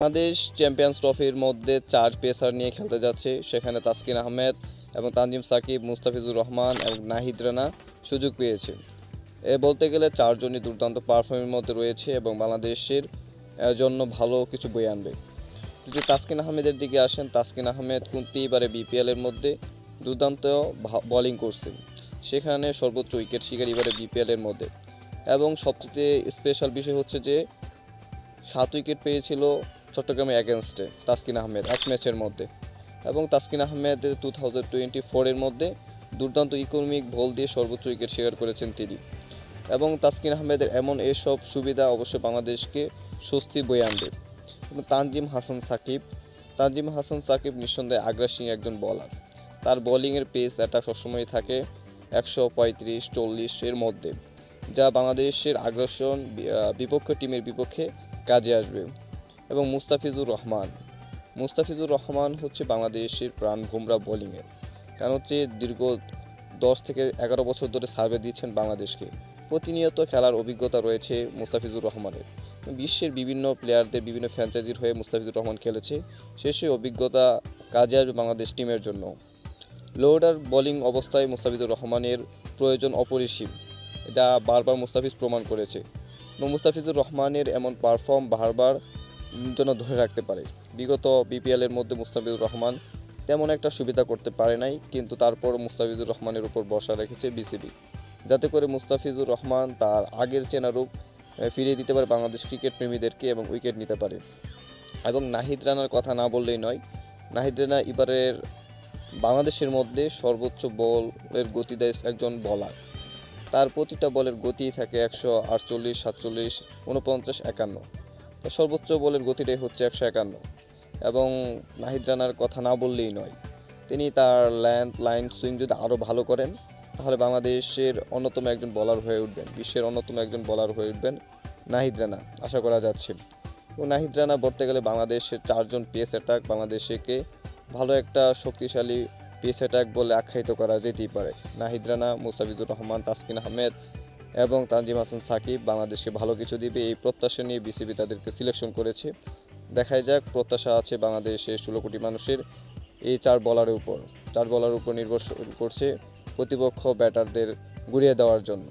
Bangladesh champions ট্রফির মধ্যে 4 pacer নিয়ে খেলতে যাচ্ছে। সেখানে তাসকিন আহমেদ এবং তানজিম সাকিব, মুস্তাফিজুর রহমান এবং নাহিদ রানা সুযোগ পেয়েছে। বলতে গেলে 4 জনই দুর্দান্ত পারফর্মের মধ্যে রয়েছে এবং বাংলাদেশের জন্য ভালো কিছু বয়ে আনবে। যদি তাসকিন আহমেদের দিকে আসেন, তাসকিন আহমেদ কিন্তু এবারে বিপিএলের মধ্যে দুর্দান্ত বোলিং করছে। সেখানে সর্বোচ্চ উইকেট শিকার এবারে বিপিএলের মধ্যে। এবং সবচেয়ে স্পেশাল বিষয় হচ্ছে যে 7 উইকেট পেয়েছিল চট্টগ্রামের অ্যাগেনস্টে তাসকিন আহমেদ এক ম্যাচের মধ্যে। এবং তাসকিন আহমেদ 2024-এর মধ্যে দুর্দান্ত ইকোনমিক বল দিয়ে সর্বোচ্চ উইকেট শিকার করেছেন তিনি। এবং তাসকিন আহমেদের এমন এসব সুবিধা অবশ্যই বাংলাদেশকে স্বস্তি বয়ে আনবে। এবং তানজিম হাসান সাকিব নিঃসন্দেহে আগ্রাসী একজন বলার। তার বোলিংয়ের পেস অ্যাটাক সবসময় থাকে 135-40 এর মধ্যে, যা বাংলাদেশের আগ্রাসন বিপক্ষ টিমের বিপক্ষে কাজে আসবে। এবং মুস্তাফিজুর রহমান হচ্ছে বাংলাদেশের প্রাণভোমরা বোলিংয়ে। কারণ হচ্ছে দীর্ঘ 10 থেকে 11 বছর ধরে সার্ভে দিচ্ছেন বাংলাদেশকে। প্রতিনিয়ত খেলার অভিজ্ঞতা রয়েছে মুস্তাফিজুর রহমানের। বিশ্বের বিভিন্ন প্লেয়ারদের বিভিন্ন ফ্র্যাঞ্চাইজির হয়ে মুস্তাফিজুর রহমান খেলেছে। শেষে অভিজ্ঞতা কাজে আসবে বাংলাদেশ টিমের জন্য। লো অর্ডার বোলিং অবস্থায় মুস্তাফিজুর রহমানের প্রয়োজন অপরিসীম, এটা বারবার মুস্তাফিজ প্রমাণ করেছে। এবং মুস্তাফিজুর রহমানের এমন পারফর্ম বারবার যেন ধরে রাখতে পারে। বিগত বিপিএলের মধ্যে মুস্তাফিজুর রহমান তেমন একটা সুবিধা করতে পারে নাই, কিন্তু তারপর মুস্তাফিজুর রহমানের উপর ভরসা রেখেছে বিসিবি, যাতে করে মুস্তাফিজুর রহমান তার আগের চেনা রূপ ফিরিয়ে দিতে পারে বাংলাদেশ ক্রিকেট প্রেমীদেরকে এবং উইকেট নিতে পারে। এবং নাহিদ রানার কথা না বললেই নয়। নাহিদ রানা এবারের বাংলাদেশের মধ্যে সর্বোচ্চ বলের গতি দেয় একজন বলার। তার প্রতিটা বলের গতি থাকে 148, 47, 49, 51। তার সর্বোচ্চ বলের গতিটাই হচ্ছে 151। এবং নাহিদ রানার কথা না বললেই নয়। তিনি তার লাইন সুইং যদি আরও ভালো করেন, তাহলে বাংলাদেশের অন্যতম একজন বলার হয়ে উঠবেন, বিশ্বের অন্যতম একজন বলার হয়ে উঠবেন নাহিদ রানা, আশা করা যাচ্ছে। এবং নাহিদ রানা বলতে গেলে বাংলাদেশের 4 জন পেস অ্যাটাক বাংলাদেশকে ভালো একটা শক্তিশালী পেস অ্যাটাক বলে আখ্যায়িত করা যেতেই পারে। নাহিদ রানা, মুস্তাফিজুর রহমান, তাসকিন আহমেদ এবং তানজিম হাসান সাকিব বাংলাদেশকে ভালো কিছু দিবে, এই প্রত্যাশা নিয়ে বিসিবি তাদেরকে সিলেকশন করেছে। দেখাই যাক, প্রত্যাশা আছে বাংলাদেশের 16 কোটি মানুষের এই 4 বলারের উপর নির্ভর করছে প্রতিপক্ষ ব্যাটারদের গুড়িয়ে দেওয়ার জন্য।